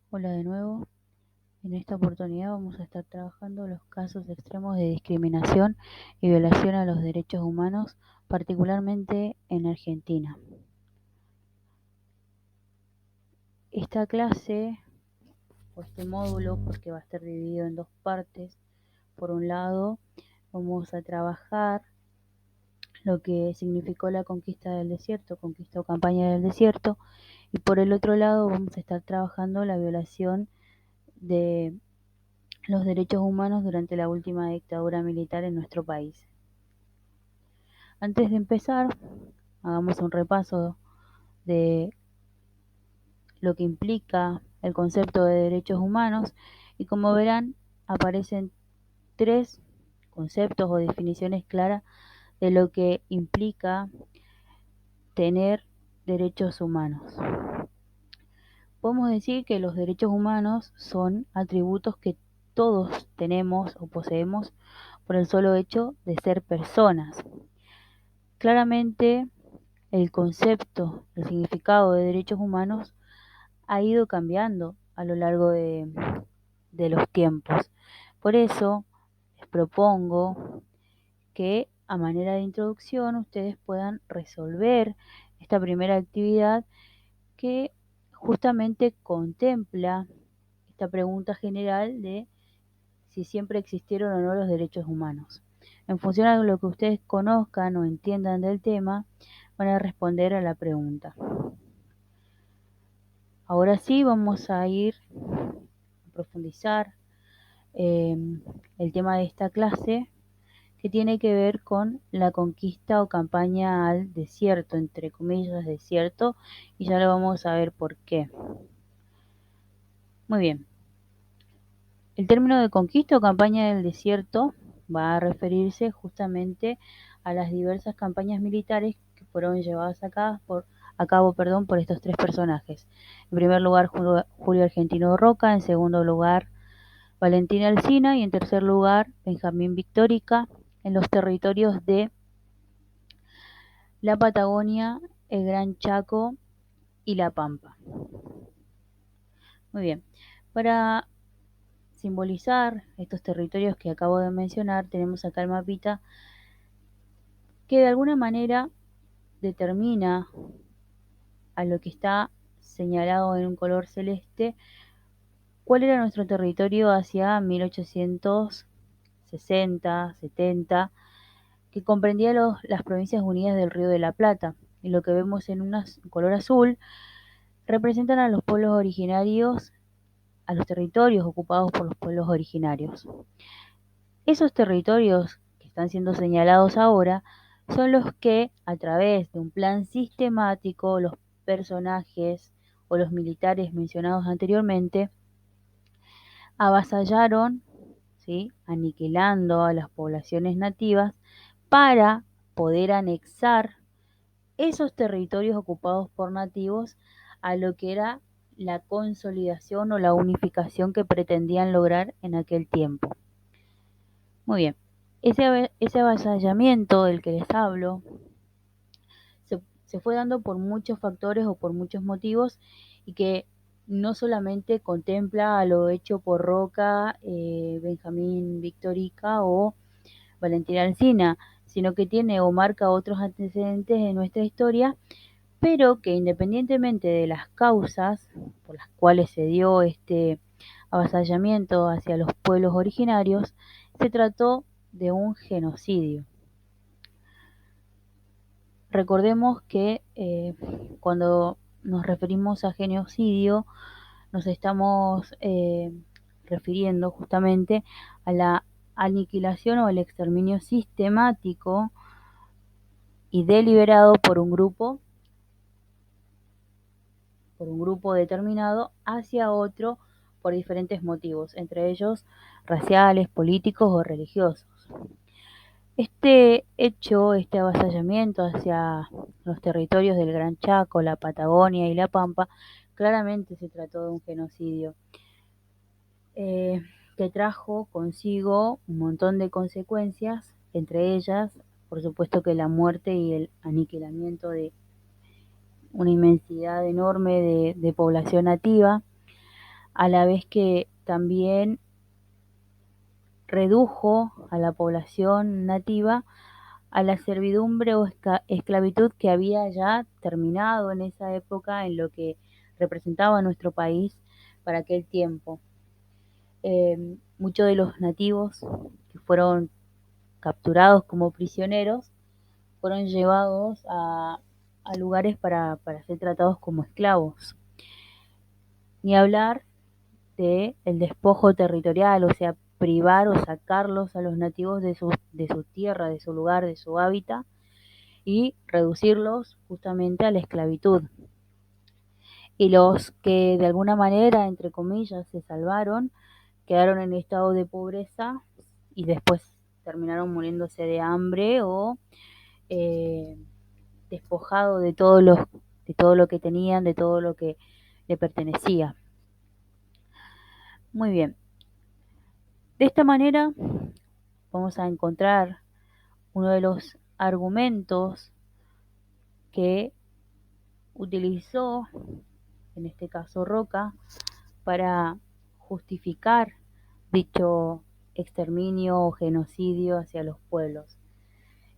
Hola de nuevo. En esta oportunidad vamos a estar trabajando los casos extremos de discriminación y violación a los derechos humanos, particularmente en Argentina. Esta clase, o este módulo, porque va a estar dividido en dos partes. Por un lado, vamos a trabajar lo que significó la conquista del desierto, conquista o campaña del desierto, y por el otro lado vamos a estar trabajando la violación de los derechos humanos durante la última dictadura militar en nuestro país. Antes de empezar, hagamos un repaso de lo que implica el concepto de derechos humanos y como verán aparecen tres conceptos o definiciones claras de lo que implica tener derechos humanos. Podemos decir que los derechos humanos son atributos que todos tenemos o poseemos por el solo hecho de ser personas. Claramente, el concepto, el significado de derechos humanos ha ido cambiando a lo largo de los tiempos. Por eso, les propongo que a manera de introducción ustedes puedan resolver esta primera actividad que justamente contempla esta pregunta general de si siempre existieron o no los derechos humanos. En función a lo que ustedes conozcan o entiendan del tema, van a responder a la pregunta. Ahora sí vamos a ir a profundizar el tema de esta clase, que tiene que ver con la conquista o campaña al desierto, entre comillas desierto, y ya lo vamos a ver por qué. Muy bien. El término de conquista o campaña del desierto va a referirse justamente a las diversas campañas militares que fueron llevadas a cabo por estos tres personajes. En primer lugar, Julio Argentino Roca; en segundo lugar, Valentín Alsina; y en tercer lugar, Benjamín Victórica, en los territorios de la Patagonia, el Gran Chaco y la Pampa. Muy bien. Para simbolizar estos territorios que acabo de mencionar, tenemos acá el mapita que de alguna manera determina a lo que está señalado en un color celeste cuál era nuestro territorio hacia 1860, 70, que comprendía las provincias unidas del Río de la Plata. Y lo que vemos en color azul representan a los pueblos originarios, a los territorios ocupados por los pueblos originarios. Esos territorios que están siendo señalados ahora son los que, a través de un plan sistemático, los personajes o los militares mencionados anteriormente avasallaron, ¿sí?, aniquilando a las poblaciones nativas para poder anexar esos territorios ocupados por nativos a lo que era la consolidación o la unificación que pretendían lograr en aquel tiempo. Muy bien, ese avasallamiento del que les hablo se fue dando por muchos factores o por muchos motivos, y que no solamente contempla a lo hecho por Roca, Benjamín Victórica o Valentín Alsina, sino que tiene o marca otros antecedentes en nuestra historia, pero que independientemente de las causas por las cuales se dio este avasallamiento hacia los pueblos originarios, se trató de un genocidio. Recordemos que cuando nos referimos a genocidio, nos estamos refiriendo justamente a la aniquilación o el exterminio sistemático y deliberado por un grupo determinado hacia otro por diferentes motivos, entre ellos raciales, políticos o religiosos. Este hecho, este avasallamiento hacia los territorios del Gran Chaco, la Patagonia y la Pampa, claramente se trató de un genocidio que trajo consigo un montón de consecuencias, entre ellas, por supuesto, que la muerte y el aniquilamiento de una inmensidad enorme de población nativa, a la vez que también redujo a la población nativa a la servidumbre o esclavitud que había ya terminado en esa época en lo que representaba nuestro país para aquel tiempo. Muchos de los nativos que fueron capturados como prisioneros fueron llevados a lugares para ser tratados como esclavos. Ni hablar de el despojo territorial, o sea, privar o sacarlos a los nativos de su tierra, de su lugar, de su hábitat, y reducirlos justamente a la esclavitud. Y los que de alguna manera, entre comillas, se salvaron, quedaron en estado de pobreza y después terminaron muriéndose de hambre o despojado de de todo lo que tenían, de todo lo que le pertenecía. Muy bien. De esta manera vamos a encontrar uno de los argumentos que utilizó, en este caso Roca, para justificar dicho exterminio o genocidio hacia los pueblos.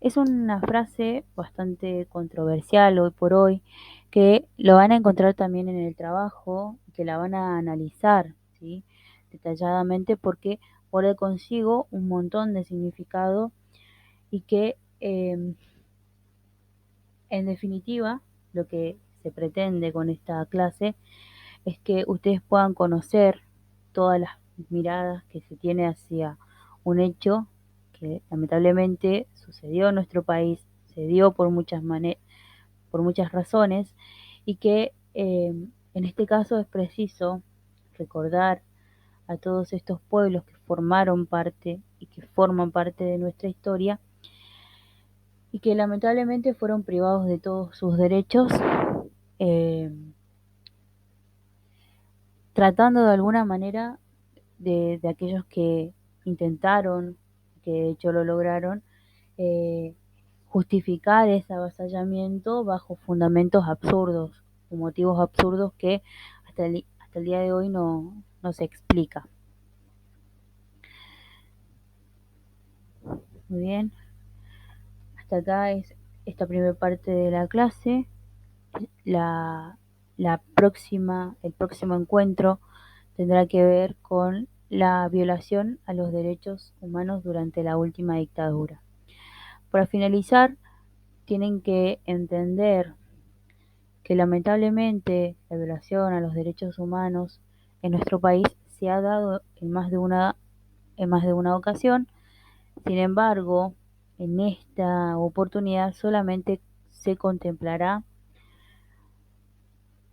Es una frase bastante controversial hoy por hoy, que lo van a encontrar también en el trabajo, que la van a analizar, ¿sí?, detalladamente, porque guarda consigo un montón de significado y que en definitiva lo que se pretende con esta clase es que ustedes puedan conocer todas las miradas que se tiene hacia un hecho que lamentablemente sucedió en nuestro país, se dio por muchas razones, y que en este caso es preciso recordar a todos estos pueblos que formaron parte y que forman parte de nuestra historia y que lamentablemente fueron privados de todos sus derechos, eh, tratando de alguna manera de aquellos que intentaron, que de hecho lo lograron, eh, justificar ese avasallamiento bajo fundamentos absurdos, o motivos absurdos que hasta el día de hoy no se explica. Muy bien, hasta acá es esta primera parte de la clase. El próximo encuentro tendrá que ver con la violación a los derechos humanos durante la última dictadura. Para finalizar, tienen que entender que lamentablemente la violación a los derechos humanos en nuestro país se ha dado en más de una ocasión. Sin embargo, en esta oportunidad solamente se contemplará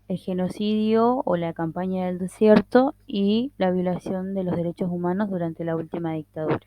el genocidio o la campaña del desierto y la violación de los derechos humanos durante la última dictadura.